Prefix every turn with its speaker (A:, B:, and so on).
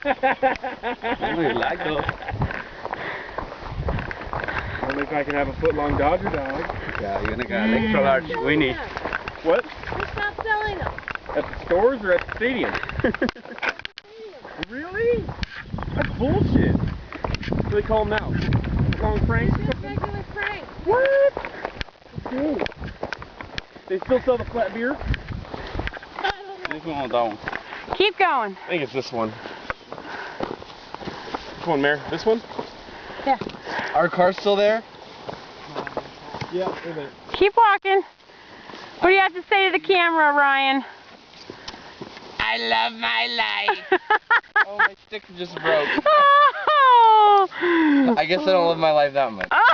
A: Really like those.
B: Only if I can have a foot-long Dodger dog.
A: Yeah, you're gonna get an extra large weenie.
B: What?
C: They stopped selling them.
B: At the stores or at the stadium? Really? That's bullshit. What do they call them now? Long Franks or
C: Just
B: something?
C: regular Frank.
B: What? Okay. They still sell the flat beer?
C: I don't know.
A: This one down.
D: Keep going.
B: I think it's this one. Which one, Mare? This one?
D: Yeah.
A: Our car's still there?
B: Yeah, wait a minute.
D: Keep walking. What do you have to say to the camera, Ryan?
A: I love my life. Oh, my stick just broke.
D: Oh!
A: I guess I don't live my life that much.
D: Oh!